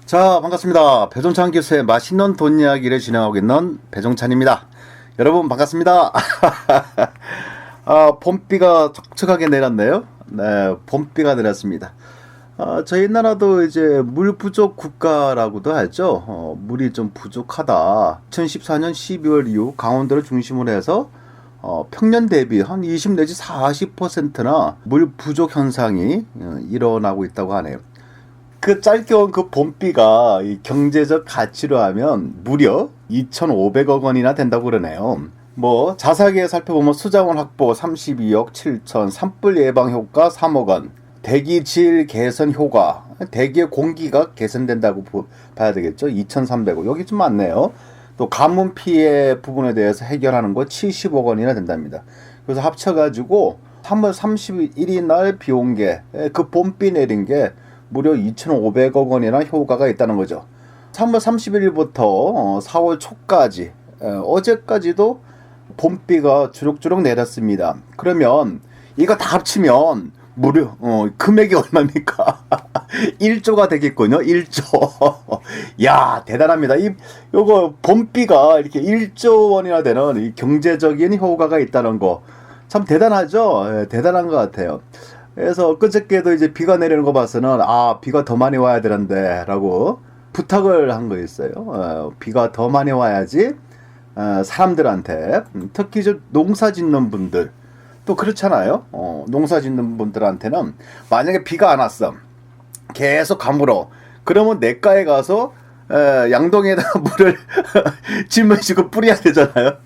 자, 반갑습니다. 배종찬 교수의 맛있는 돈 이야기를 진행하고 있는 배종찬입니다. 여러분 반갑습니다. 봄비가 촉촉하게 내렸네요. 네, 봄비가 내렸습니다. 저희 나라도 이제 물 부족 국가라고도 하죠. 물이 좀 부족하다. 2014년 12월 이후 강원도를 중심으로 해서 평년 대비 한 20 내지 40%나 물 부족 현상이 일어나고 있다고 하네요. 그 짧게 온 그 봄비가 이 경제적 가치로 하면 무려 2,500억 원이나 된다고 그러네요. 뭐 자세하게 살펴보면 수자원 확보 32억 7천, 산불 예방 효과 3억 원, 대기 질 개선 효과, 대기의 공기가 개선된다고 봐야 되겠죠. 2,300억. 여기 좀 많네요. 또 가뭄 피해 부분에 대해서 해결하는 거 70억 원이나 된답니다. 그래서 합쳐가지고 3월 31일 날 비 온 게 그 봄비 내린 게 무려 2,500억 원이나 효과가 있다는 거죠. 3월 31일부터 4월 초까지 어제까지도 봄비가 주룩주룩 내렸습니다. 그러면 이거 다 합치면 무려 금액이 얼마입니까? 1조가 되겠군요. 1조. 야, 대단합니다. 요거 봄비가 이렇게 1조 원이나 되는 이 경제적인 효과가 있다는 거 참 대단하죠. 대단한 것 같아요. 그래서 그저께도 이제 비가 내리는 거 봐서는 비가 더 많이 와야 되는데 라고 부탁을 한 거 있어요. 비가 더 많이 와야지 사람들한테, 특히 저 농사 짓는 분들 또 그렇잖아요. 농사 짓는 분들한테는 만약에 비가 안 왔어, 계속 가물어, 그러면 냇가에 가서 양동이에다가 물을 짊어지고 뿌려야 되잖아요.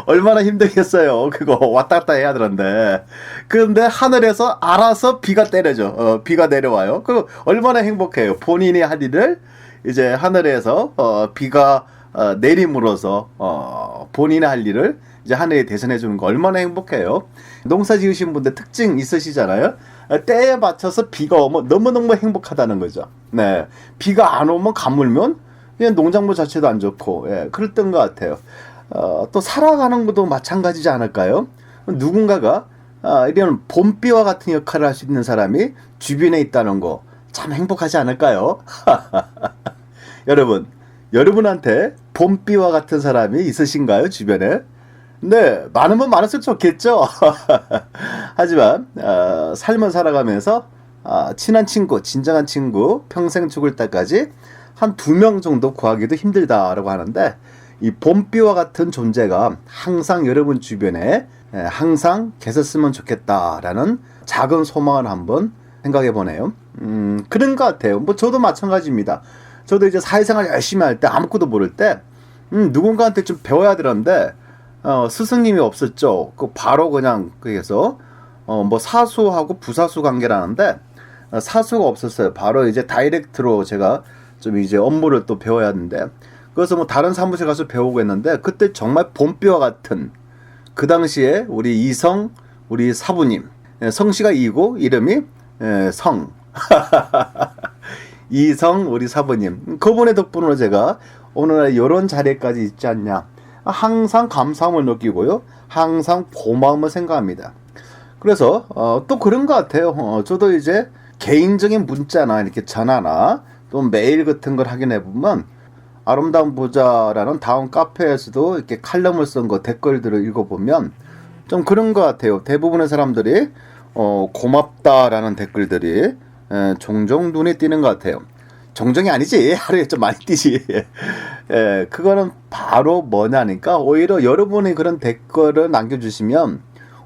얼마나 힘들겠어요. 그거 왔다 갔다 해야 되는데. 그런데 하늘에서 알아서 비가 때려줘. 비가 내려와요. 그 얼마나 행복해요. 본인이 할 일을 이제 하늘에서 비가 내림으로써 본인이 할 일을 이제 하늘에 대신해 주는 거 얼마나 행복해요. 농사 지으신 분들 특징 있으시잖아요. 때에 맞춰서 비가 오면 너무너무 행복하다는 거죠. 네, 비가 안 오면 가물면 그냥 농작물 자체도 안 좋고, 그랬던 것 같아요. 또 살아가는 것도 마찬가지지 않을까요? 누군가가 이런 봄비와 같은 역할을 할 수 있는 사람이 주변에 있다는 거 참 행복하지 않을까요? 여러분한테 봄비와 같은 사람이 있으신가요, 주변에? 네, 많으면 많을수록 좋겠죠. 하지만 삶을 살아가면서 친한 친구, 진정한 친구, 평생 죽을 때까지 한 2명 정도 구하기도 힘들다라고 하는데, 이 봄비와 같은 존재가 항상 여러분 주변에 항상 계셨으면 좋겠다라는 작은 소망을 한번 생각해 보네요. 그런 것 같아요. 뭐 저도 마찬가지입니다. 저도 이제 사회생활 열심히 할 때, 아무것도 모를 때 누군가한테 좀 배워야 되는데 스승님이 없었죠. 그 바로 그냥 그래서 뭐 사수하고 부사수 관계라는데 사수가 없었어요. 바로 이제 다이렉트로 제가 좀 이제 업무를 또 배워야 하는데, 그래서 뭐 다른 사무실 가서 배우고 했는데, 그때 정말 봄비와 같은, 그 당시에 우리 우리 사부님, 성씨가 이고 이름이 성 이성 우리 사부님, 그분의 덕분으로 제가 오늘날 이런 자리까지 있지 않냐, 항상 감사함을 느끼고요, 항상 고마움을 생각합니다. 그래서 또 그런 것 같아요. 저도 이제 개인적인 문자나 이렇게 전화나 또 메일 같은 걸 확인해 보면, 아름다운 부자라는 다음 카페에서도 이렇게 칼럼을 쓴 거 댓글들을 읽어보면 좀 그런 것 같아요. 대부분의 사람들이 고맙다라는 댓글들이 종종 눈에 띄는 것 같아요. 종종이 아니지, 하루에 좀 많이 띄지. 그거는 바로 뭐냐니까, 오히려 여러분이 그런 댓글을 남겨주시면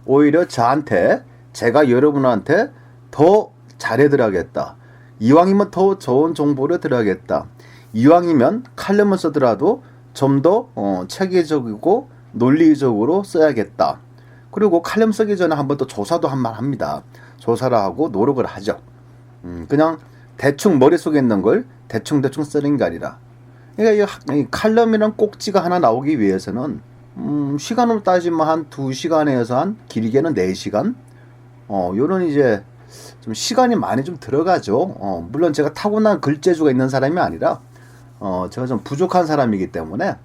오히려 제가 여러분한테 더 잘해드려야겠다, 이왕이면 더 좋은 정보를 드려야겠다, 이왕이면 칼럼을 쓰더라도 좀 더 체계적이고 논리적으로 써야겠다. 그리고 칼럼 쓰기 전에 한번 또 조사도 한번 합니다. 조사를 하고 노력을 하죠. 그냥 대충 머릿속에 있는 걸 대충 쓰는 게 아니라, 그러니까 이 칼럼이란 꼭지가 하나 나오기 위해서는 시간으로 따지면 한 2시간에서 한 길게는 4시간, 요런 이제 좀 시간이 많이 좀 들어가죠. 물론 제가 타고난 글재주가 있는 사람이 아니라 제가 좀 부족한 사람이기 때문에,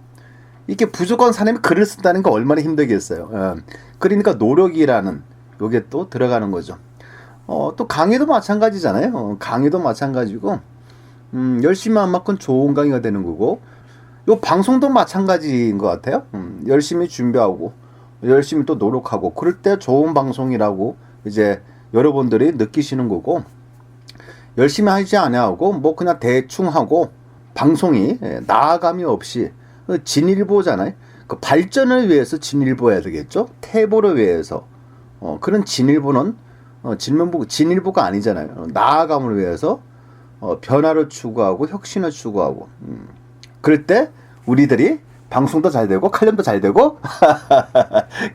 이렇게 부족한 사람이 글을 쓴다는 거 얼마나 힘들겠어요. 그러니까 노력이라는 요게 또 들어가는 거죠. 또 강의도 마찬가지잖아요. 강의도 마찬가지고, 열심히 한 만큼 좋은 강의가 되는 거고, 요 방송도 마찬가지인 것 같아요. 열심히 준비하고 열심히 또 노력하고 그럴 때 좋은 방송이라고 이제 여러분들이 느끼시는 거고, 열심히 하지 않아하고 뭐 그냥 대충 하고 방송이 나아감이 없이 진일보잖아요. 그 발전을 위해서 진일보해야 되겠죠. 태보를 위해서 그런 진일보는 진일보가 아니잖아요. 나아감을 위해서 변화를 추구하고 혁신을 추구하고 그럴 때 우리들이 방송도 잘 되고 칼럼도 잘 되고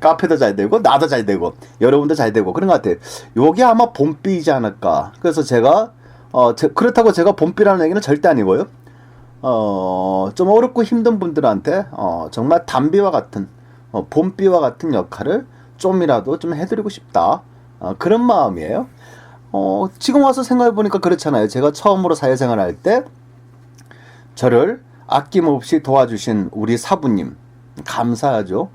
카페도 잘 되고 나도 잘 되고 여러분도 잘 되고 그런 것 같아요. 요게 아마 봄비이지 않을까. 그래서 제가 그렇다고 제가 봄비라는 얘기는 절대 아니고요. 좀 어렵고 힘든 분들한테 정말 담비와 같은 봄비와 같은 역할을 좀이라도 좀 해드리고 싶다. 그런 마음이에요. 지금 와서 생각해보니까 그렇잖아요. 제가 처음으로 사회생활 할 때 저를 아낌없이 도와주신 우리 사부님 감사하죠.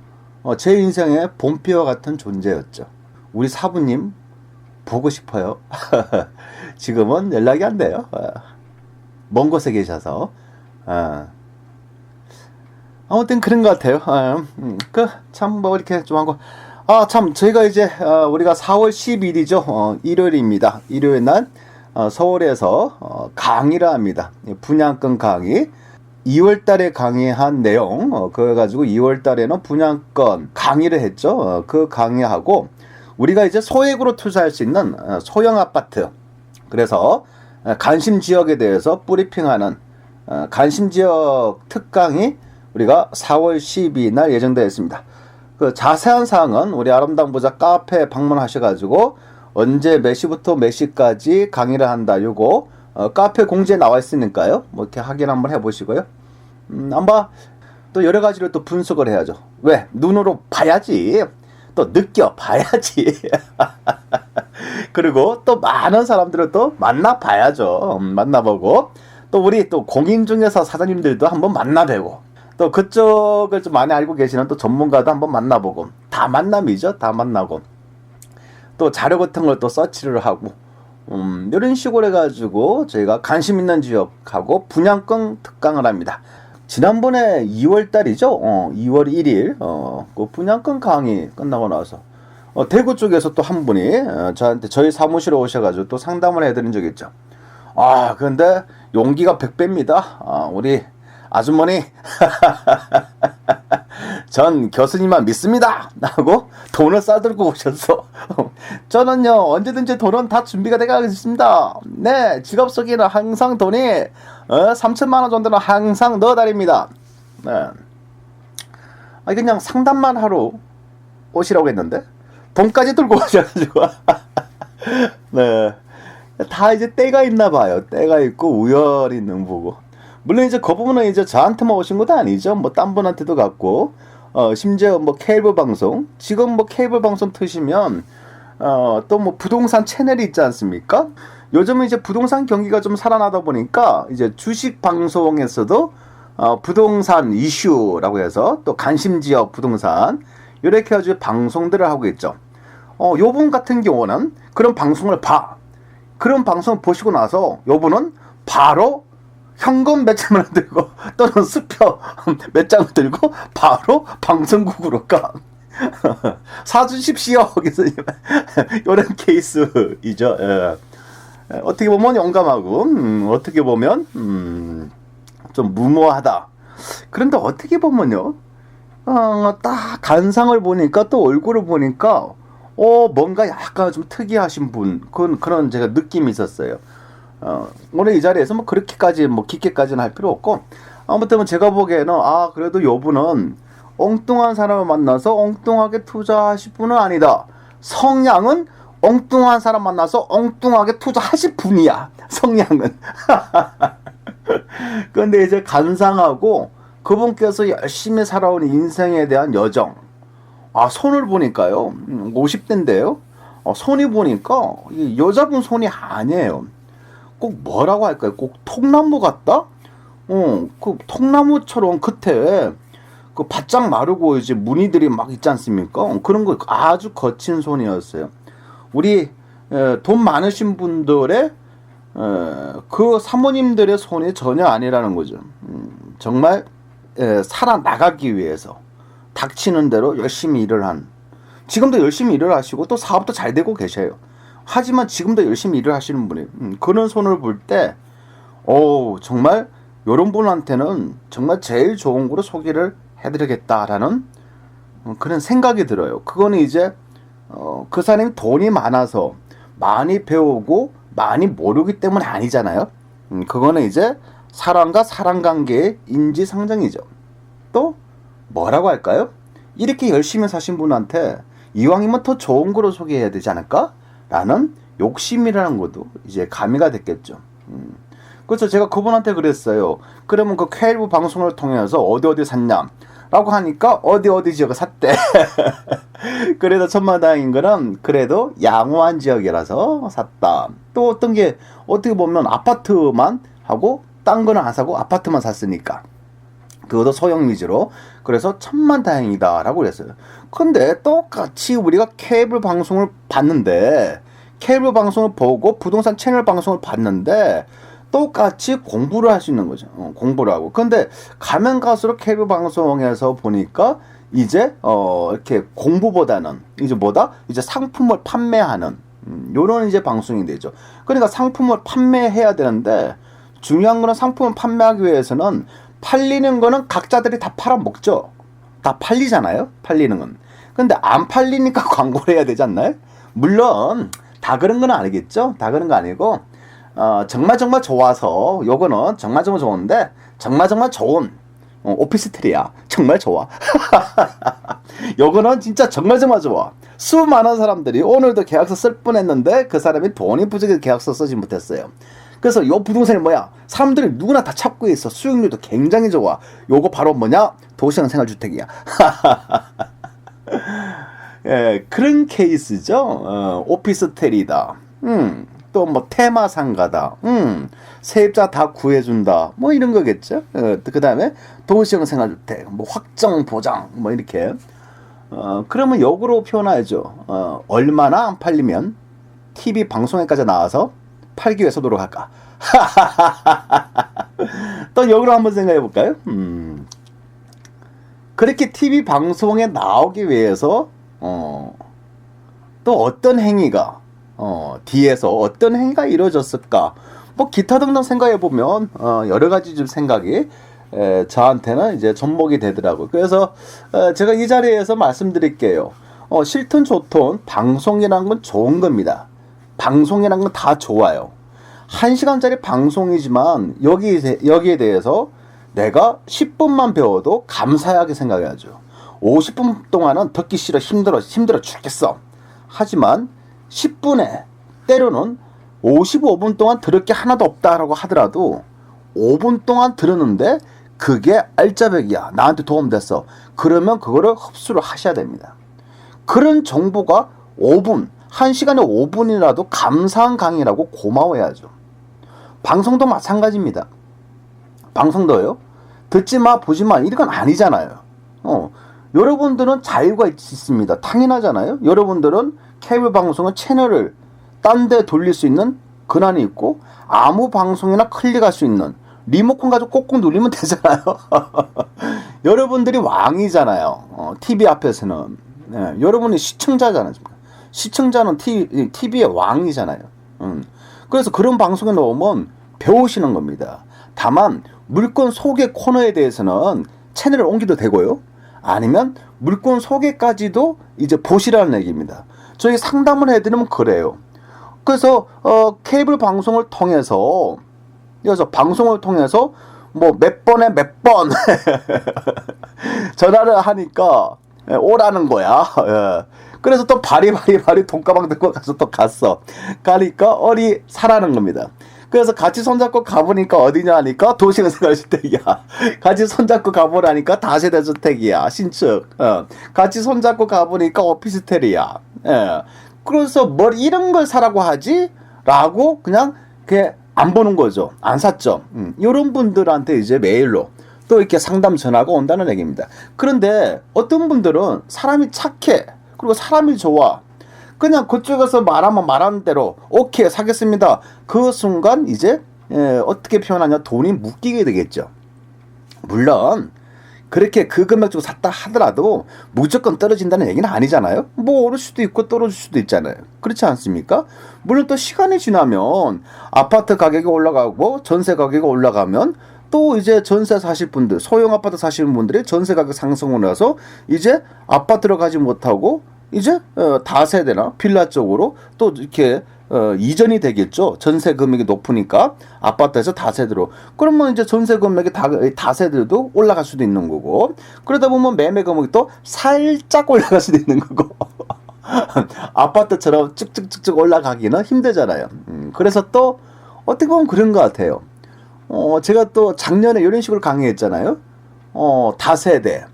제 인생의 봄비와 같은 존재였죠. 우리 사부님 보고 싶어요. 지금은 연락이 안 돼요. 먼 곳에 계셔서. 아무튼 그런 것 같아요. 참 뭐 이렇게 좀 하고 참 저희가 이제 우리가 4월 10일이죠. 일요일입니다. 일요일 날 서울에서 강의를 합니다. 분양권 강의. 2월 달에 강의한 내용 그래가지고 2월 달에는 분양권 강의를 했죠. 그 강의하고 우리가 이제 소액으로 투자할 수 있는 소형 아파트, 그래서 관심 지역에 대해서 브리핑하는 관심 지역 특강이 우리가 4월 12일 날 예정되어 있습니다. 그 자세한 사항은 우리 아름다운 부자 카페 방문하셔가지고 언제 몇 시부터 몇 시까지 강의를 한다 요거 카페 공지에 나와 있으니까요. 뭐 이렇게 확인 한번 해보시고요. 아마 또 여러 가지로 또 분석을 해야죠. 왜? 눈으로 봐야지. 또 느껴봐야지. 그리고 또 많은 사람들을 또 만나봐야죠. 만나보고 또 우리 또 공인중개사 사장님들도 한번 만나뵈고 또 그쪽을 좀 많이 알고 계시는 또 전문가도 한번 만나보고 다 만남이죠. 다 만나고 또 자료 같은 걸 또 서치를 하고 이런 식으로 해가지고 저희가 관심 있는 지역하고 분양권 특강을 합니다. 지난번에 2월달이죠. 2월 1일 그 분양권 강의 끝나고 나서 대구 쪽에서 또 한 분이 저한테 저희 사무실에 오셔가지고 또 상담을 해드린 적이 있죠. 근데 용기가 100배입니다. 우리 아주머니 전 교수님만 믿습니다 하고 돈을 싸들고 오셨어. 저는요 언제든지 돈은 다 준비가 되어 있습니다. 네, 지갑 속에는 항상 돈이 3천만 원 정도는 항상 넣어다닙니다. 네. 그냥 상담만 하러 오시라고 했는데 돈까지 들고 오셔가지고 네, 다 이제 때가 있나 봐요. 때가 있고 우열이 있는 보고. 물론 이제 그 부분은 이제 저한테만 오신 것도 아니죠. 뭐 딴 분한테도 갔고 심지어 뭐 케이블 방송, 지금 뭐 케이블 방송 트시면 또 뭐 부동산 채널이 있지 않습니까? 요즘은 이제 부동산 경기가 좀 살아나다 보니까 이제 주식 방송에서도 부동산 이슈라고 해서 또 관심 지역 부동산 이렇게 아주 방송들을 하고 있죠. 요분 같은 경우는 그런 방송을 그런 방송을 보시고 나서 요분은 바로 현금 몇 장을 들고 또는 수표 몇 장을 들고 바로 방송국으로 사주십시오. 그래서 이런 케이스이죠. 어떻게 보면 용감하고 어떻게 보면 좀 무모하다. 그런데 어떻게 보면요, 딱 간상을 보니까 또 얼굴을 보니까 뭔가 약간 좀 특이하신 분, 그런 제가 느낌이 있었어요. 오늘 이 자리에서 뭐 그렇게까지 뭐 깊게까지는 할 필요 없고, 아무튼 제가 보기에는 그래도 요분은 엉뚱한 사람을 만나서 엉뚱하게 투자하실 분은 아니다. 성향은 엉뚱한 사람 만나서 엉뚱하게 투자하실 분이야. 성향은. 그런데 이제 간상하고 그분께서 열심히 살아온 인생에 대한 여정. 손을 보니까요, 50대인데요. 손이 보니까 여자분 손이 아니에요. 꼭 뭐라고 할까요? 꼭 통나무 같다? 그 통나무처럼 끝에 그 바짝 마르고 이제 무늬들이 막 있지 않습니까? 그런 거 아주 거친 손이었어요. 우리 돈 많으신 분들의 그 사모님들의 손이 전혀 아니라는 거죠. 정말 살아나가기 위해서 닥치는 대로 열심히 일을 한, 지금도 열심히 일을 하시고 또 사업도 잘 되고 계셔요. 하지만 지금도 열심히 일을 하시는 분이 그런 손을 볼 때 정말 이런 분한테는 정말 제일 좋은 거로 소개를 해드리겠다라는 그런 생각이 들어요. 그거는 이제 그 사람이 돈이 많아서 많이 배우고 많이 모르기 때문에 아니잖아요. 그거는 이제 사람과 사람 관계의 인지상정이죠. 또 뭐라고 할까요? 이렇게 열심히 사신 분한테 이왕이면 더 좋은 거로 소개해야 되지 않을까? 라는 욕심이라는 것도 이제 가미가 됐겠죠. 그래서 제가 그분한테 그랬어요. 그러면 그 K-12 방송을 통해서 어디 샀냐? 라고 하니까 어디 지역을 샀대. 그래도 천만다행인 거는 그래도 양호한 지역이라서 샀다. 또 어떤 게 어떻게 보면 아파트만 하고 딴 거는 안 사고 아파트만 샀으니까. 그것도 소형 위주로. 그래서 천만다행이다 라고 그랬어요. 근데 똑같이 우리가 케이블 방송을 봤는데, 케이블 방송을 보고 부동산 채널 방송을 봤는데 똑같이 공부를 할 수 있는 거죠. 공부를 하고. 근데 가면 갈수록 케이블 방송에서 보니까 이제 이렇게 공부보다는 이제 뭐다? 이제 상품을 판매하는 요런 이제 방송이 되죠. 그러니까 상품을 판매해야 되는데, 중요한 거는 상품을 판매하기 위해서는 팔리는 거는 각자들이 다 팔아먹죠. 다 팔리잖아요. 팔리는 건. 근데 안 팔리니까 광고를 해야 되지 않나요? 물론 다 그런 건 아니겠죠. 다 그런 거 아니고 정말 좋아서, 요거는 정말 좋은데 정말 좋은 오피스텔이야. 정말 좋아. 요거는 진짜 정말 좋아. 수많은 사람들이 오늘도 계약서 쓸 뻔했는데 그 사람이 돈이 부족해서 계약서 쓰지 못했어요. 그래서 요 부동산이 뭐야? 사람들이 누구나 다 찾고 있어. 수익률도 굉장히 좋아. 요거 바로 뭐냐? 도시형 생활주택이야. 예, 그런 케이스죠. 오피스텔이다. 또 뭐 테마상가다. 세입자 다 구해준다. 뭐 이런 거겠죠. 그 다음에 도시형 생활주택, 뭐 확정 보장, 뭐 이렇게. 그러면 역으로 표현하죠. 얼마나 안 팔리면 TV 방송에까지 나와서 팔기 위해서 노력할까? 또 역으로 한번 생각해 볼까요? 그렇게 TV 방송에 나오기 위해서 또 어떤 행위가 뒤에서 어떤 행위가 이루어졌을까? 뭐 기타 등등 생각해 보면 여러 가지 좀 생각이 저한테는 이제 접목이 되더라고요. 그래서 제가 이 자리에서 말씀드릴게요. 싫든 좋든 방송이란 건 좋은 겁니다. 방송이란 건 다 좋아요. 1시간짜리 방송이지만 여기에 대해서 내가 10분만 배워도 감사하게 생각해야죠. 50분 동안은 듣기 싫어, 힘들어 죽겠어. 하지만 10분에 때로는 55분 동안 들을 게 하나도 없다라고 하더라도 5분 동안 들었는데 그게 알짜배기야. 나한테 도움됐어. 그러면 그거를 흡수를 하셔야 됩니다. 그런 정보가 5분, 1시간에 5분이라도 감사한 강의라고 고마워해야죠. 방송도 마찬가지입니다. 방송도요. 듣지 마, 보지 마, 이런 건 아니잖아요. 여러분들은 자유가 있습니다. 당연하잖아요. 여러분들은 케이블 방송은 채널을 딴 데 돌릴 수 있는 권한이 있고, 아무 방송이나 클릭할 수 있는 리모컨 가지고 꾹꾹 누르면 되잖아요. 여러분들이 왕이잖아요. TV 앞에서는. 네, 여러분이 시청자잖아요. 시청자는 TV의 왕이잖아요. 그래서 그런 방송에 넣으면 배우시는 겁니다. 다만 물건 소개 코너에 대해서는 채널을 옮기도 되고요. 아니면 물건 소개까지도 이제 보시라는 얘기입니다. 저희 상담을 해드리면 그래요. 그래서 케이블 방송을 통해서 뭐 몇 번에 몇 번 전화를 하니까 오라는 거야. 예. 그래서 또 바리 돈가방 들고 가서 또 가니까 어리 사라는 겁니다. 그래서 같이 손잡고 가보니까 어디냐 하니까 도시형 생활주택이야. 같이 손잡고 가보라니까 다세대 주택이야. 신축. 같이 손잡고 가보니까 오피스텔이야. 예. 그래서 뭘 이런 걸 사라고 하지? 라고 그냥 안 보는 거죠. 안 샀죠. 이런 분들한테 이제 메일로 또 이렇게 상담 전화가 온다는 얘기입니다. 그런데 어떤 분들은 사람이 착해. 그리고 사람이 좋아. 그냥 그쪽에서 말하면 말하는 대로 오케이 사겠습니다. 그 순간 이제 어떻게 표현하냐, 돈이 묶이게 되겠죠. 물론 그렇게 그 금액 주고 샀다 하더라도 무조건 떨어진다는 얘기는 아니잖아요. 뭐 오를 수도 있고 떨어질 수도 있잖아요. 그렇지 않습니까? 물론 또 시간이 지나면 아파트 가격이 올라가고 전세 가격이 올라가면 또 이제 전세 사실 분들, 소형 아파트 사시는 분들이 전세 가격 상승을 해서 이제 아파트로 가지 못하고 이제 다세대나 빌라 쪽으로 또 이렇게 이전이 되겠죠. 전세 금액이 높으니까 아파트에서 다세대로. 그러면 이제 전세 금액이 다세대도 올라갈 수도 있는 거고, 그러다 보면 매매 금액이 또 살짝 올라갈 수도 있는 거고. 아파트처럼 쭉쭉쭉쭉 올라가기는 힘들잖아요. 그래서 또 어떻게 보면 그런 것 같아요. 제가 또 작년에 이런 식으로 강의했잖아요. 다세대,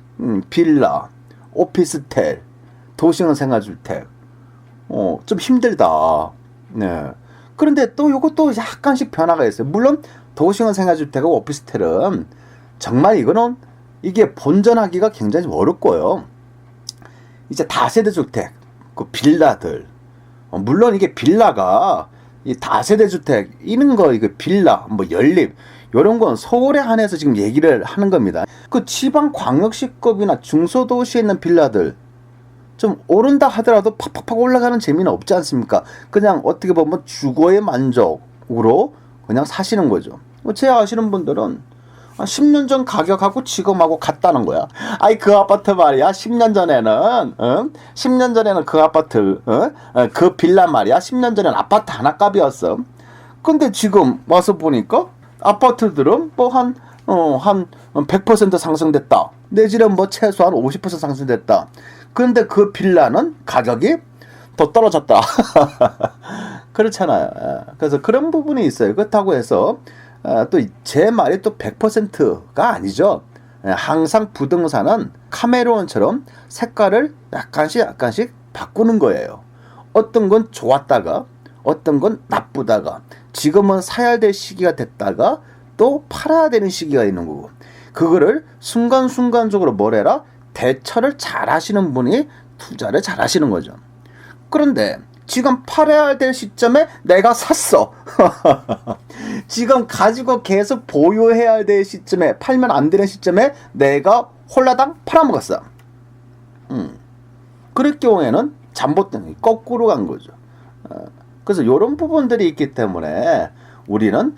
빌라, 오피스텔, 도시형 생활주택. 좀 힘들다. 네. 그런데 또 이것도 약간씩 변화가 있어요. 물론 도시형 생활주택하고 오피스텔은 정말 이거는 이게 본전하기가 굉장히 어렵고요. 이제 다세대 주택, 그 빌라들. 물론 이게 빌라가 이 다세대 주택 이런 거, 이거 빌라, 뭐 연립 이런 건 서울에 한해서 지금 얘기를 하는 겁니다. 그 지방 광역시급이나 중소도시에 있는 빌라들 좀 오른다 하더라도 팍팍팍 올라가는 재미는 없지 않습니까? 그냥 어떻게 보면 주거의 만족으로 그냥 사시는 거죠. 제 아시는 분들은 10년 전 가격하고 지금하고 같다는 거야. 아이 그 아파트 말이야 10년 전에는 10년 전에는 그 아파트 그 빌라 말이야 10년 전에는 아파트 하나 값이었어. 근데 지금 와서 보니까 아파트들은 뭐 한 100% 상승됐다. 내지는 뭐 최소한 50% 상승됐다. 그런데 그 빌라는 가격이 더 떨어졌다. 그렇잖아요. 그래서 그런 부분이 있어요. 그렇다고 해서 또 제 말이 또 100%가 아니죠. 항상 부동산은 카메론처럼 색깔을 약간씩 바꾸는 거예요. 어떤 건 좋았다가 어떤 건 나쁘다가 지금은 사야 될 시기가 됐다가 또 팔아야 되는 시기가 있는 거고, 그거를 순간순간적으로 뭐래라 대처를 잘 하시는 분이 투자를 잘 하시는 거죠. 그런데 지금 팔아야 될 시점에 내가 샀어. 지금 가지고 계속 보유해야 될 시점에, 팔면 안 되는 시점에 내가 홀라당 팔아먹었어. 그럴 경우에는 잠봇등이 거꾸로 간 거죠. 그래서 이런 부분들이 있기 때문에 우리는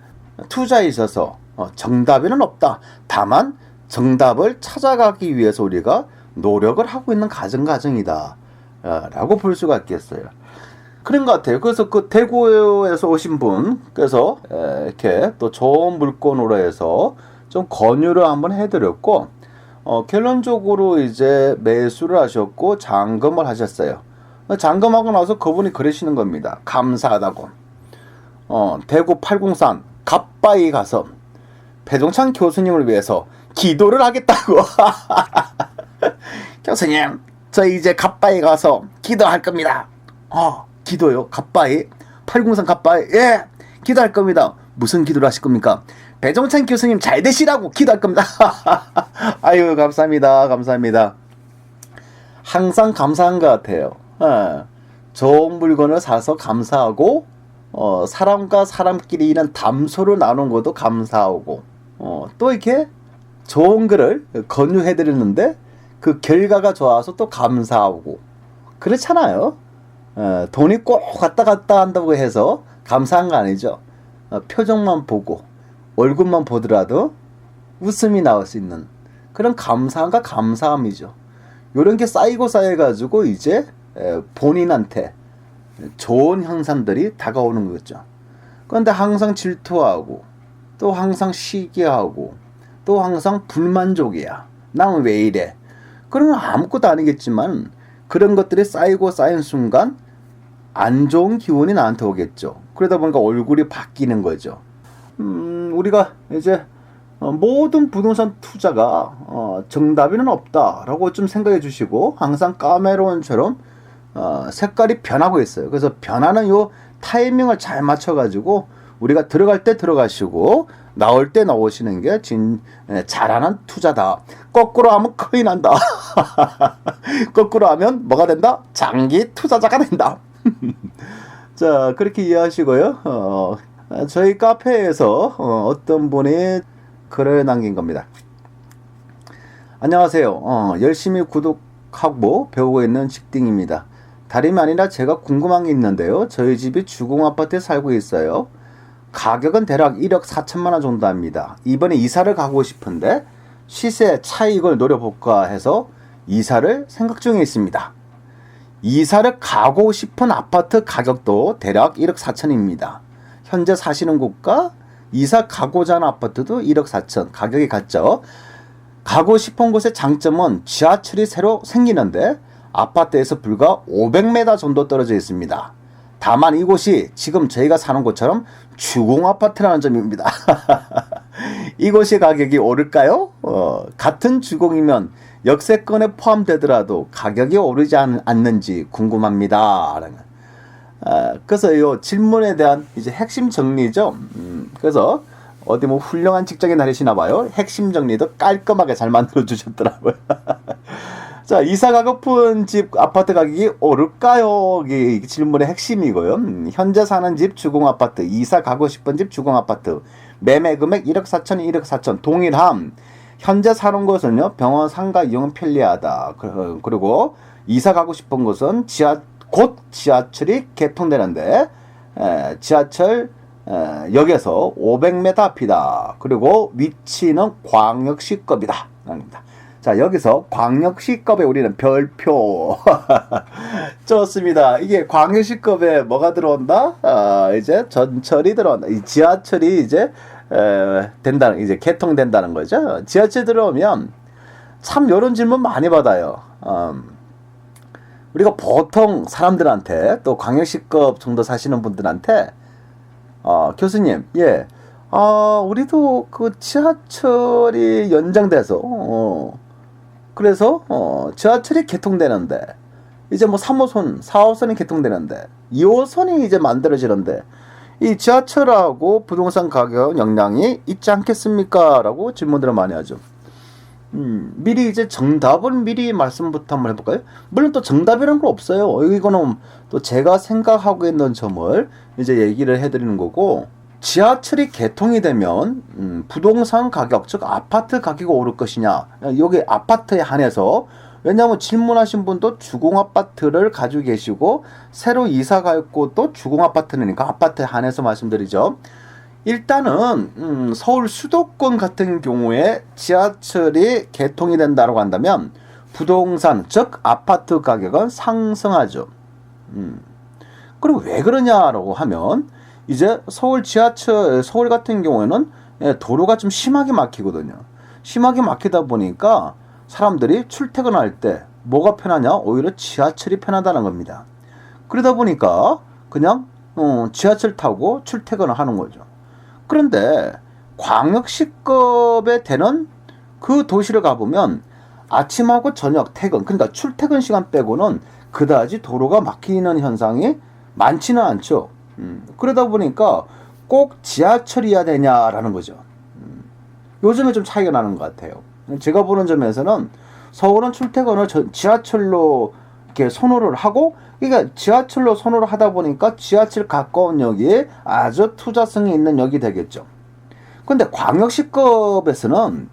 투자에 있어서 정답에는 없다. 다만 정답을 찾아가기 위해서 우리가 노력을 하고 있는 과정이다 라고 볼 수가 있겠어요. 그런 것 같아요. 그래서 그 대구에서 오신 분께서 이렇게 또 좋은 물건으로 해서 좀 권유를 한번 해드렸고, 결론적으로 이제 매수를 하셨고 잔금을 하셨어요. 잔금하고 나서 그분이 그러시는 겁니다. 감사하다고. 대구 803 갓바위 가서 배종찬 교수님을 위해서 기도를 하겠다고. 교수님, 저 이제 갓바위 가서 기도할 겁니다. 기도요? 갓바위? 803 갓바위? 예, 기도할 겁니다. 무슨 기도를 하실 겁니까? 배종찬 교수님 잘 되시라고 기도할 겁니다. 아유, 감사합니다. 감사합니다. 항상 감사한 것 같아요. 좋은 물건을 사서 감사하고, 사람과 사람끼리 이런 담소를 나눈 것도 감사하고, 또 이렇게 좋은 글을 권유해드렸는데 그 결과가 좋아서 또 감사하고, 그렇잖아요. 돈이 꼭 왔다 갔다 한다고 해서 감사한 거 아니죠. 표정만 보고 얼굴만 보더라도 웃음이 나올 수 있는 그런 감사함과 감사함이죠. 이런 게 쌓여가지고 이제 본인한테 좋은 현상들이 다가오는 거죠. 그런데 항상 질투하고 또 항상 시기하고 또 항상 불만족이야. 나는 왜 이래? 그러면 아무것도 아니겠지만 그런 것들이 쌓인 순간 안 좋은 기운이 나한테 오겠죠. 그러다 보니까 얼굴이 바뀌는 거죠. 우리가 이제 모든 부동산 투자가 정답에는 없다라고 좀 생각해 주시고, 항상 카메론처럼 색깔이 변하고 있어요. 그래서 변하는 요 타이밍을 잘 맞춰가지고 우리가 들어갈 때 들어가시고 나올 때 나오시는 게 잘하는 투자다. 거꾸로 하면 큰일 난다. 거꾸로 하면 뭐가 된다? 장기 투자자가 된다. 자, 그렇게 이해하시고요. 저희 카페에서 어떤 분이 글을 남긴 겁니다. 안녕하세요. 열심히 구독하고 배우고 있는 직딩입니다. 다름이 아니라 제가 궁금한 게 있는데요. 저희 집이 주공아파트에 살고 있어요. 가격은 대략 1억 4천만 원 정도 합니다. 이번에 이사를 가고 싶은데 시세 차익을 노려볼까 해서 이사를 생각 중에 있습니다. 이사를 가고 싶은 아파트 가격도 대략 1억 4천입니다. 현재 사시는 곳과 이사 가고자 하는 아파트도 1억 4천 가격이 같죠. 가고 싶은 곳의 장점은 지하철이 새로 생기는데 아파트에서 불과 500m 정도 떨어져 있습니다. 다만 이곳이 지금 저희가 사는 곳처럼 주공아파트라는 점입니다. 이곳이 가격이 오를까요? 같은 주공이면 역세권에 포함되더라도 가격이 오르지 않는지 궁금합니다. 그래서 이 질문에 대한 이제 핵심 정리죠. 그래서 어디 뭐 훌륭한 직장에 다니시나 봐요. 핵심 정리도 깔끔하게 잘 만들어 주셨더라고요. 자, 이사 가고픈 집 아파트 가격이 오를까요? 이게 질문의 핵심이고요. 현재 사는 집 주공아파트, 이사 가고 싶은 집 주공아파트, 매매 금액 1억 4천, 1억 4천 동일함. 현재 사는 곳은요, 병원 상가 이용은 편리하다. 그리고 이사 가고 싶은 곳은 곧 지하철이 개통되는데 지하철 역에서 500m 앞이다. 그리고 위치는 광역시급이다. 자, 여기서 광역시급에 우리는 별표. 좋습니다. 이게 광역시급에 뭐가 들어온다? 이제 전철이 들어온다. 이 지하철이 이제 이제 개통된다는 거죠. 지하철 들어오면 참 이런 질문 많이 받아요. 우리가 보통 사람들한테 또 광역시급 정도 사시는 분들한테 교수님, 예, 우리도 그 지하철이 연장돼서 그래서 지하철이 개통되는데 이제 뭐 3호선, 4호선이 개통되는데 2호선이 이제 만들어지는데 이 지하철하고 부동산 가격 영향이 있지 않겠습니까? 라고 질문들을 많이 하죠. 미리 이제 정답은 미리 말씀부터 한번 해볼까요? 물론 또 정답이라는 건 없어요. 이거는 또 제가 생각하고 있는 점을 이제 얘기를 해드리는 거고, 지하철이 개통이 되면 부동산 가격, 즉 아파트 가격이 오를 것이냐, 여기 아파트에 한해서, 왜냐하면 질문하신 분도 주공아파트를 가지고 계시고 새로 이사 갈 곳도 주공아파트니까 아파트에 한해서 말씀드리죠. 일단은 서울 수도권 같은 경우에 지하철이 개통이 된다고 한다면 부동산, 즉 아파트 가격은 상승하죠. 그리고 왜 그러냐라고 하면 이제 서울 같은 경우에는 도로가 좀 심하게 막히거든요. 심하게 막히다 보니까 사람들이 출퇴근할 때 뭐가 편하냐? 오히려 지하철이 편하다는 겁니다. 그러다 보니까 그냥 지하철 타고 출퇴근을 하는 거죠. 그런데 광역시급에 되는 그 도시를 가보면 아침하고 저녁 퇴근, 그러니까 출퇴근 시간 빼고는 그다지 도로가 막히는 현상이 많지는 않죠. 그러다 보니까 꼭 지하철이어야 되냐라는 거죠. 요즘에 좀 차이가 나는 것 같아요. 제가 보는 점에서는 서울은 출퇴근을 지하철로 이렇게 선호를 하고, 그러니까 지하철로 선호를 하다 보니까 지하철 가까운 역이 아주 투자성이 있는 역이 되겠죠. 근데 광역시급에서는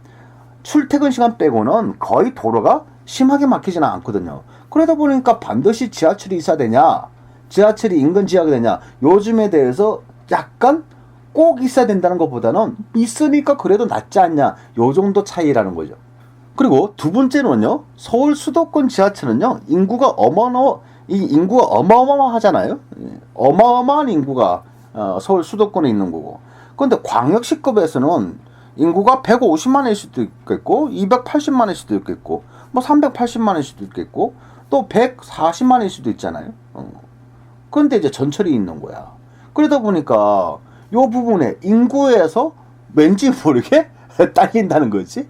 출퇴근 시간 빼고는 거의 도로가 심하게 막히지는 않거든요. 그러다 보니까 반드시 지하철이 있어야 되냐, 지하철이 인근 지역이 되냐, 요즘에 대해서 약간 꼭 있어야 된다는 것보다는 있으니까 그래도 낫지 않냐, 요 정도 차이라는 거죠. 그리고 두 번째는요, 서울 수도권 지하철은요, 인구가 어마어마하잖아요. 어마어마한 인구가 서울 수도권에 있는 거고. 그런데 광역시급에서는 인구가 150만일 수도 있겠고, 280만일 수도 있겠고, 뭐 380만일 수도 있겠고, 또 140만일 수도 있잖아요. 그런데 이제 전철이 있는 거야. 그러다 보니까 요 부분에 인구에서 왠지 모르게 딸린다는 거지.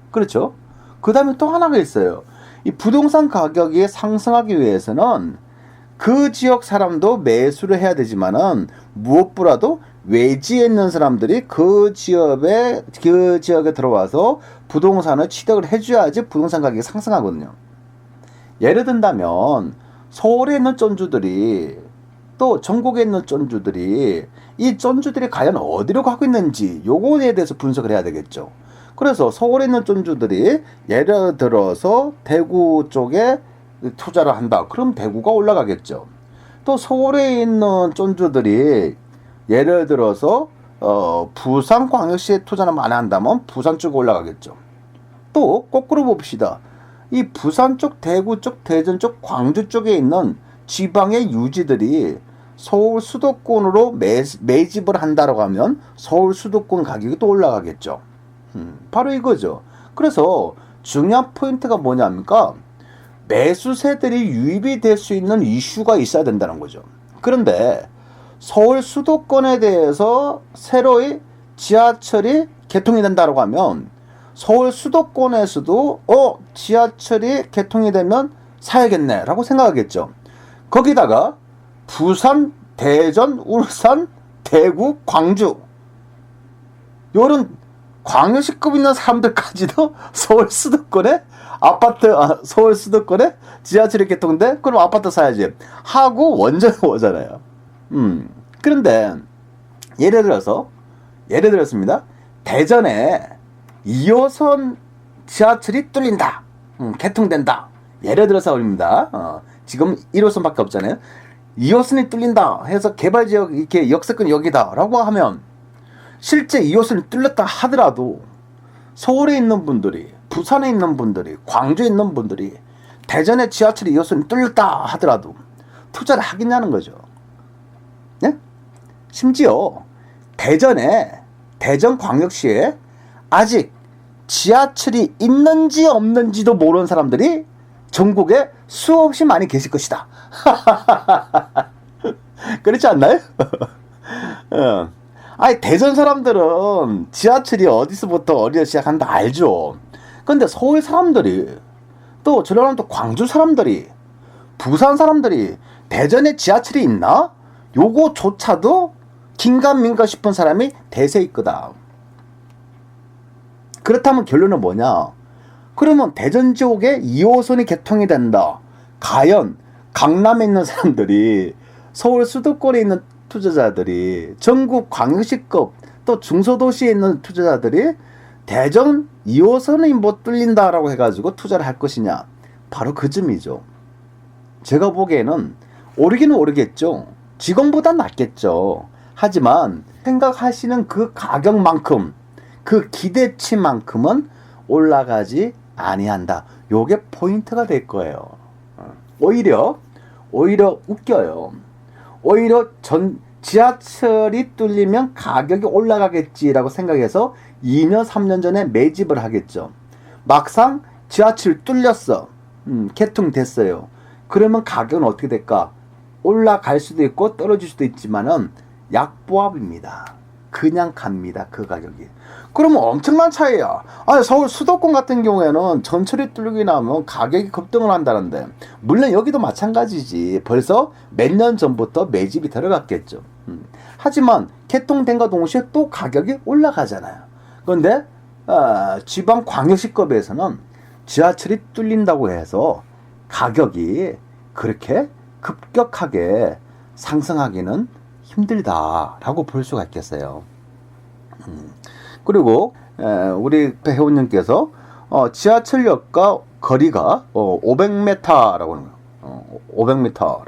그렇죠. 그 다음에 또 하나가 있어요. 이 부동산 가격이 상승하기 위해서는 그 지역 사람도 매수를 해야 되지만은 무엇보다도 외지에 있는 사람들이 그 지역에 들어와서 부동산을 취득을 해줘야지 부동산 가격이 상승하거든요. 예를 든다면 서울에 있는 쫀주들이 또 전국에 있는 쫀주들이 이 쫀주들이 과연 어디로 가고 있는지 요거에 대해서 분석을 해야 되겠죠. 그래서 서울에 있는 쫀주들이 예를 들어서 대구 쪽에 투자를 한다. 그럼 대구가 올라가겠죠. 또 서울에 있는 쫀주들이 예를 들어서 부산광역시에 투자를 많이 한다면 부산 쪽에 올라가겠죠. 또 거꾸로 봅시다. 이 부산 쪽, 대구 쪽, 대전 쪽, 광주 쪽에 있는 지방의 유지들이 서울 수도권으로 매집을 한다고 하면 서울 수도권 가격이 또 올라가겠죠. 바로 이거죠. 그래서 중요한 포인트가 뭐냐니까 매수세들이 유입이 될 수 있는 이슈가 있어야 된다는 거죠. 그런데 서울 수도권에 대해서 새로이 지하철이 개통이 된다고 하면 서울 수도권에서도 지하철이 개통이 되면 사야겠네 라고 생각하겠죠. 거기다가 부산, 대전, 울산, 대구, 광주 요런 광역시급 있는 사람들까지도 서울 수도권에 서울 수도권에 지하철이 개통돼? 그럼 아파트 사야지 하고 원전에 오잖아요. 그런데 예를 들었습니다. 대전에 2호선 지하철이 뚫린다. 개통된다. 예를 들어서 올립니다. 지금 1호선밖에 없잖아요. 2호선이 뚫린다 해서 개발지역 이렇게 역세권 여기다라고 하면 실제 2호선이 뚫렸다 하더라도 서울에 있는 분들이, 부산에 있는 분들이, 광주에 있는 분들이 대전에 지하철 2호선이 뚫렸다 하더라도 투자를 하겠냐는 거죠. 네? 심지어 대전광역시에 아직 지하철이 있는지 없는지도 모르는 사람들이 전국에 수없이 많이 계실 것이다. 그렇지 않나요? 아니 대전 사람들은 지하철이 어디서부터 어디서 시작한다 알죠. 근데 서울 사람들이 또 저런 또 광주 사람들이 부산 사람들이 대전에 지하철이 있나? 요거조차도 긴가민가 싶은 사람이 대세 있거다. 그렇다면 결론은 뭐냐? 그러면 대전 지역에 2호선이 개통이 된다. 과연 강남에 있는 사람들이 서울 수도권에 있는 투자자들이 전국 광역시급 또 중소도시에 있는 투자자들이 대전 2호선이 못 뚫린다라고 해가지고 투자를 할 것이냐? 바로 그 점이죠. 제가 보기에는 오르기는 오르겠죠. 지금보다 낫겠죠. 하지만 생각하시는 그 가격만큼 그 기대치만큼은 올라가지 아니한다. 요게 포인트가 될 거예요. 오히려 웃겨요. 오히려 지하철이 뚫리면 가격이 올라가겠지라고 생각해서 2년 3년 전에 매집을 하겠죠. 막상 지하철 뚫렸어. 개통됐어요. 그러면 가격은 어떻게 될까? 올라갈 수도 있고 떨어질 수도 있지만은 약보합입니다. 그냥 갑니다. 그 가격이. 그러면 엄청난 차이야. 아니 서울 수도권 같은 경우에는 전철이 뚫리고 나면 가격이 급등을 한다는데 물론 여기도 마찬가지지. 벌써 몇 년 전부터 매집이 들어갔겠죠. 하지만 개통된과 동시에 또 가격이 올라가잖아요. 그런데 지방 광역시급에서는 지하철이 뚫린다고 해서 가격이 그렇게 급격하게 상승하기는 힘들다라고 볼 수가 있겠어요. 그리고 우리 회원님께서 지하철역과 거리가 500m라고 하는 거예요. 500m.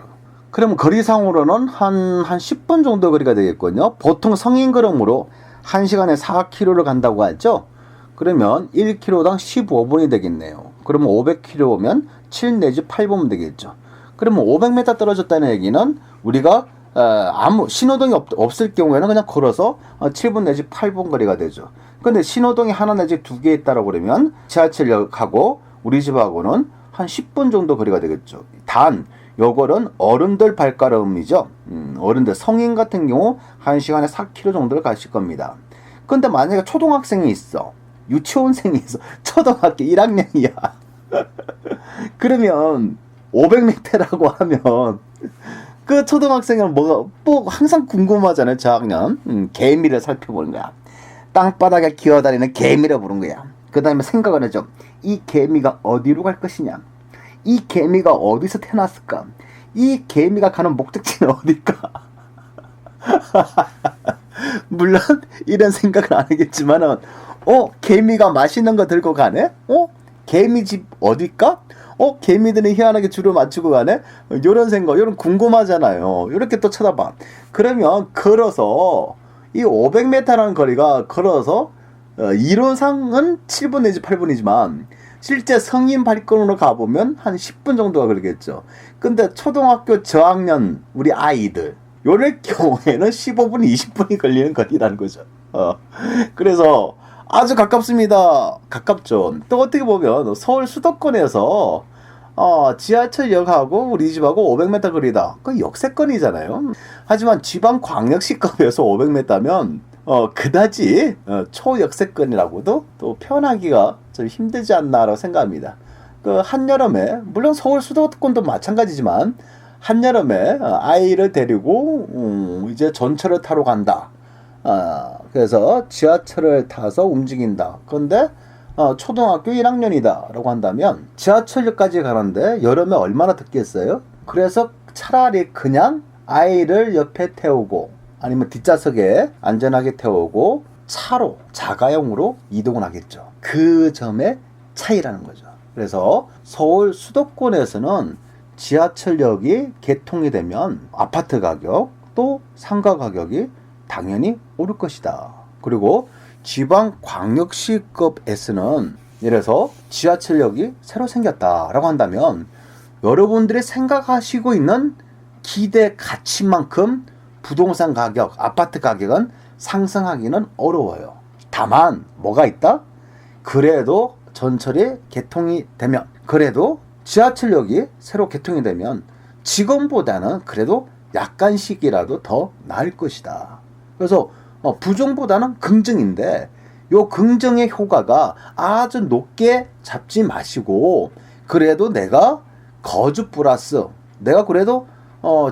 그러면 거리상으로는 한 10분 정도 거리가 되겠거든요. 보통 성인 걸음으로 1시간에 4km를 간다고 하죠. 그러면 1km당 15분이 되겠네요. 그러면 500km면 7 내지 8분 되겠죠. 그러면 500m 떨어졌다는 얘기는 우리가 아무 신호등이 없을 경우에는 그냥 걸어서 7분 내지 8분 거리가 되죠. 근데 신호등이 하나 내지 두 개 있다라고 그러면 지하철역하고 우리 집하고는 한 10분 정도 거리가 되겠죠. 단 요거는 어른들 발걸음이죠. 어른들 성인 같은 경우 1시간에 4km 정도를 가실 겁니다. 근데 만약에 초등학생이 있어. 유치원생이 있어. 초등학교 1학년이야. 그러면 500m라고 하면 그 초등학생은 뭐 항상 궁금하잖아요. 저학년 개미를 살펴보는 거야. 땅바닥에 기어다니는 개미를 보는 거야. 그 다음에 생각을 하죠. 이 개미가 어디로 갈 것이냐? 이 개미가 어디서 태어났을까? 이 개미가 가는 목적지는 어딜까? 물론 이런 생각은 안 하겠지만은 개미가 맛있는 거 들고 가네? 개미집 어딜까? 개미들이 희한하게 줄을 맞추고 가네? 요런 생각, 요런 궁금하잖아요. 요렇게 또 쳐다봐. 그러면 걸어서 이 500m라는 거리가 걸어서 이론상은 7분 내지 8분이지만 실제 성인 발걸음으로 가보면 한 10분 정도가 걸리겠죠. 근데 초등학교 저학년 우리 아이들 요럴 경우에는 15분, 20분이 걸리는 거리라는 거죠. 그래서 아주 가깝습니다. 가깝죠. 또 어떻게 보면 서울 수도권에서 지하철역하고 우리 집하고 500m 거리다. 그 역세권이잖아요. 하지만 지방광역시급에서 500m면 그다지 초역세권이라고도 또 표현하기가 좀 힘들지 않나라고 생각합니다. 그 한여름에 물론 서울 수도권도 마찬가지지만 한여름에 아이를 데리고 이제 전철을 타러 간다. 그래서 지하철을 타서 움직인다. 그런데 초등학교 1학년이다 라고 한다면 지하철역까지 가는데 여름에 얼마나 덥겠어요? 그래서 차라리 그냥 아이를 옆에 태우고 아니면 뒷좌석에 안전하게 태우고 차로 자가용으로 이동을 하겠죠. 그 점의 차이라는 거죠. 그래서 서울 수도권에서는 지하철역이 개통이 되면 아파트 가격 또 상가 가격이 당연히 오를 것이다. 그리고 지방광역시급에서는 예를 들어서 지하철역이 새로 생겼다라고 한다면 여러분들이 생각하시고 있는 기대 가치만큼 부동산 가격, 아파트 가격은 상승하기는 어려워요. 다만 뭐가 있다? 그래도 전철이 개통이 되면 그래도 지하철역이 새로 개통이 되면 지금보다는 그래도 약간씩이라도 더 나을 것이다. 그래서 부정보다는 긍정인데 요 긍정의 효과가 아주 높게 잡지 마시고 그래도 내가 거주 플러스 내가 그래도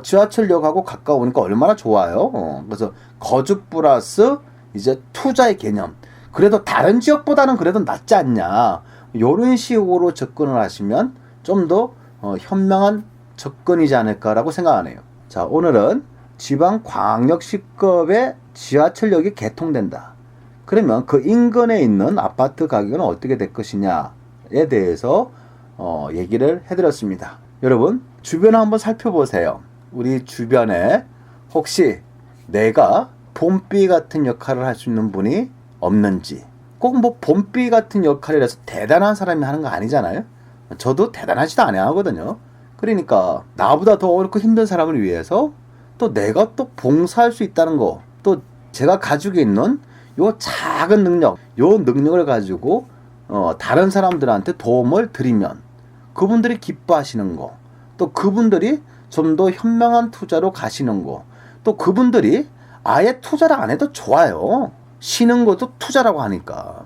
지하철역하고 가까우니까 얼마나 좋아요. 그래서 거주 플러스 이제 투자의 개념. 그래도 다른 지역보다는 그래도 낫지 않냐. 요런 식으로 접근을 하시면 좀 더 현명한 접근이지 않을까라고 생각하네요. 자, 오늘은 지방광역시급의 지하철역이 개통된다. 그러면 그 인근에 있는 아파트 가격은 어떻게 될 것이냐에 대해서 얘기를 해드렸습니다. 여러분 주변을 한번 살펴보세요. 우리 주변에 혹시 내가 봄비 같은 역할을 할 수 있는 분이 없는지 꼭 뭐 봄비 같은 역할이라서 대단한 사람이 하는 거 아니잖아요. 저도 대단하지도 않아 하거든요. 그러니까 나보다 더 어렵고 힘든 사람을 위해서 또 내가 또 봉사할 수 있다는 거 또 제가 가지고 있는 요 작은 능력 요 능력을 가지고 다른 사람들한테 도움을 드리면 그분들이 기뻐하시는 거 또 그분들이 좀 더 현명한 투자로 가시는 거 또 그분들이 아예 투자를 안 해도 좋아요. 쉬는 것도 투자라고 하니까.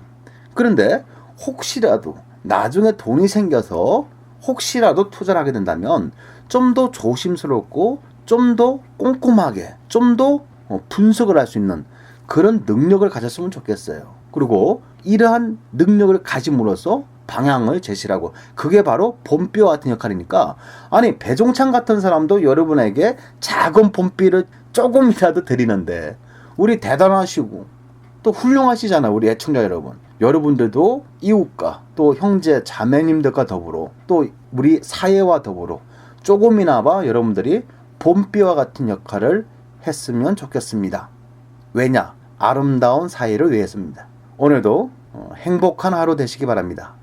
그런데 혹시라도 나중에 돈이 생겨서 혹시라도 투자를 하게 된다면 좀 더 조심스럽고 좀 더 꼼꼼하게 좀 더 분석을 할 수 있는 그런 능력을 가졌으면 좋겠어요. 그리고 이러한 능력을 가짐으로써 방향을 제시하고 그게 바로 봄비와 같은 역할이니까 아니 배종찬 같은 사람도 여러분에게 작은 봄비를 조금이라도 드리는데 우리 대단하시고 또 훌륭하시잖아요. 우리 애청자 여러분. 여러분들도 이웃과 또 형제 자매님들과 더불어 또 우리 사회와 더불어 조금이나마 여러분들이 봄비와 같은 역할을 했으면 좋겠습니다. 왜냐? 아름다운 사회를 위해서입니다. 오늘도 행복한 하루 되시기 바랍니다.